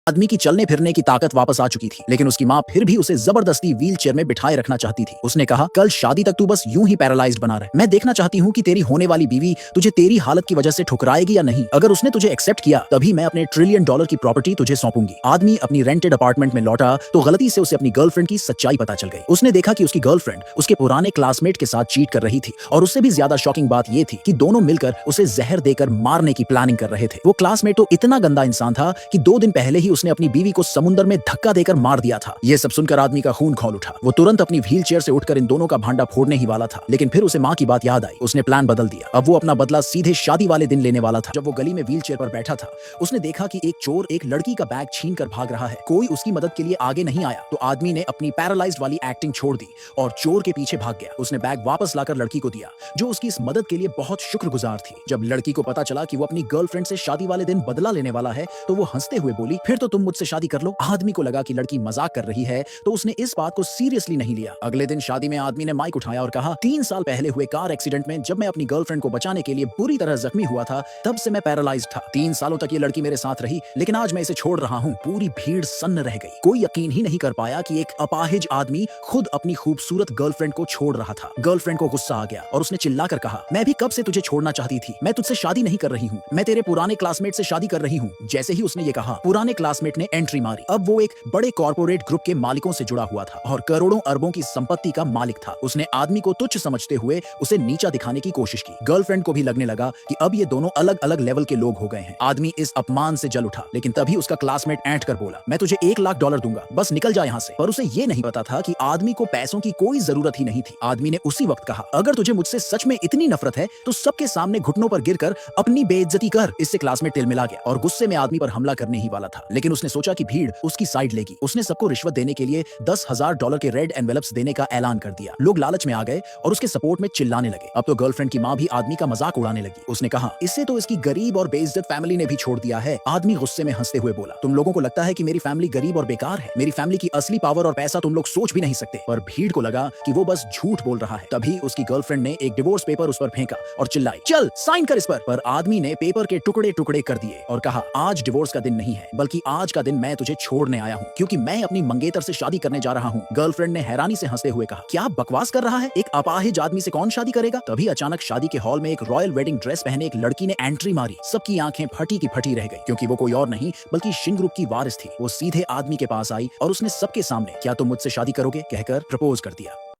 आदमी की चलने फिरने की ताकत वापस आ चुकी थी, लेकिन उसकी माँ फिर भी उसे जबरदस्ती व्हील चेयर में बिठाए रखना चाहती थी। उसने कहा, कल शादी तक तू बस यूं ही पैरालाइज्ड बना रहे। मैं देखना चाहती हूँ कि तेरी होने वाली बीवी तुझे तेरी हालत की वजह से ठुकराएगी या नहीं। अगर उसने तुझे एक्सेप्ट किया तभी मैं अपने $1 ट्रिलियन की प्रॉपर्टी तुझे सौंपूंगी। आदमी अपनी रेंटेड अपार्टमेंट में लौटा तो गलती से उसे अपनी गर्लफ्रेंड की सच्चाई पता चल गई। उसने देखा कि उसकी गर्लफ्रेंड उसके पुराने क्लासमेट के साथ चीट कर रही थी, और उससे भी ज्यादा शॉकिंग बात यह थी कि दोनों मिलकर उसे जहर देकर मारने की प्लानिंग कर रहे थे। वो क्लासमेट तो इतना गंदा इंसान था कि 2 दिन पहले ही उसने अपनी बीवी को समुद्र में धक्का देकर मार दिया था। यह सब सुनकर आदमी का खून खौल उठा। वो तुरंत अपनी व्हील चेयर से उठकर इन दोनों का भांडा फोड़ने ही वाला था, लेकिन फिर उसे माँ की बात याद आई। उसने प्लान बदल दिया। अब वो अपना बदला सीधे शादी वाले दिन लेने वाला था। जब वो गली में व्हील चेयर पर बैठा था, उसने देखा कि एक चोर एक लड़की का बैग छीन कर भाग रहा है। कोई उसकी मदद के लिए आगे नहीं आया, तो आदमी ने अपनी पैरालाइज्ड वाली एक्टिंग छोड़ दी और चोर के पीछे भाग गया। उसने बैग वापस लाकर लड़की को दिया, जो उसकी इस मदद के लिए बहुत शुक्रगुजार थी। जब लड़की को पता चला कि वो अपनी गर्लफ्रेंड से शादी वाले दिन बदला लेने वाला है, तो वो हंसते हुए बोली, फिर तो तुम मुझसे शादी कर लो। आदमी को लगा कि लड़की मजाक कर रही है, तो उसने इस बात को सीरियसली नहीं लिया। अगले दिन शादी में आदमी ने माइक उठाया और कहा, 3 साल पहले हुए कार एक्सीडेंट में जब मैं अपनी गर्लफ्रेंड को बचाने के लिए बुरी तरह जख्मी हुआ था, तब से मैं पैरालाइज्ड था। 3 सालों तक ये लड़की मेरे साथ रही, लेकिन आज मैं इसे छोड़ रहा हूँ। पूरी भीड़ सन्न रह गई। कोई यकीन ही नहीं कर पाया कि एक अपाहिज आदमी खुद अपनी खूबसूरत गर्लफ्रेंड को छोड़ रहा था। गर्लफ्रेंड को गुस्सा आ गया और उसने चिल्लाकर कहा, मैं भी कब से तुझे छोड़ना चाहती थी। मैं तुझसे शादी नहीं कर रही हूँ, मैं तेरे पुराने क्लासमेट से शादी कर रही हूँ। जैसे ही उसने ये कहा, पुराने क्लासमेट ने एंट्री मारी। अब वो एक बड़े कॉर्पोरेट ग्रुप के मालिकों से जुड़ा हुआ था और करोड़ों अरबों की संपत्ति का मालिक था। उसने आदमी को तुच्छ समझते हुए उसे नीचा दिखाने की कोशिश की। गर्लफ्रेंड को भी लगने लगा कि अब ये दोनों अलग अलग लेवल के लोग हो गए हैं। आदमी इस अपमान से जल उठा, लेकिन तभी उसका क्लासमेट ऐंठ कर बोला, मैं तुझे $1 लाख दूंगा, बस निकल जा यहाँ से। पर उसे ये नहीं पता था कि आदमी को पैसों की कोई जरूरत ही नहीं थी। आदमी ने उसी वक्त कहा, अगर तुझे मुझसे सच में इतनी नफरत है तो सबके सामने घुटनों पर गिरकर अपनी बेइज्जती कर। इससे क्लासमेट तिलमिला गया और गुस्से में आदमी पर हमला करने ही वाला था, लेकिन उसने सोचा कि भीड़ उसकी साइड लेगी। उसने सबको रिश्वत देने के लिए $10,000 के रेड एनवेलप्स देने का ऐलान कर दिया। लोग लालच में आ गए और उसके सपोर्ट में चिल्लाने लगे। अब तो गर्लफ्रेंड की माँ भी आदमी का मजाक उड़ाने लगी। उसने कहा, इससे तो इसकी गरीब और बेइज्जत फैमिली ने भी छोड़ दिया है। आदमी गुस्से में हंसते हुए बोला, तुम लोगों को लगता है कि मेरी फैमिली गरीब और बेकार है। मेरी फैमिली की असली पावर और पैसा तुम लोग सोच भी नहीं सकते। पर भीड़ को लगा कि वो बस झूठ बोल रहा है। तभी उसकी गर्लफ्रेंड ने एक डिवोर्स पेपर उस पर फेंका और चिल्लाई, चल साइन कर इस पर आदमी ने पेपर के टुकड़े टुकड़े कर दिए और कहा, आज डिवोर्स का दिन नहीं है, बल्कि आज का दिन मैं तुझे छोड़ने आया हूँ, क्योंकि मैं अपनी मंगेतर से शादी करने जा रहा हूँ। गर्लफ्रेंड ने हैरानी से हंसते हुए कहा, क्या बकवास कर रहा है? एक अपाहिज आदमी से कौन शादी करेगा? तभी अचानक शादी के हॉल में एक रॉयल वेडिंग ड्रेस पहने एक लड़की ने एंट्री मारी। सबकी आंखें फटी की फटी रह गई, क्योंकि वो कोई और नहीं बल्कि शिन ग्रुप की वारिस थी। वो सीधे आदमी के पास आई और उसने सबके सामने, क्या तुम मुझसे शादी करोगे, कहकर प्रपोज कर दिया।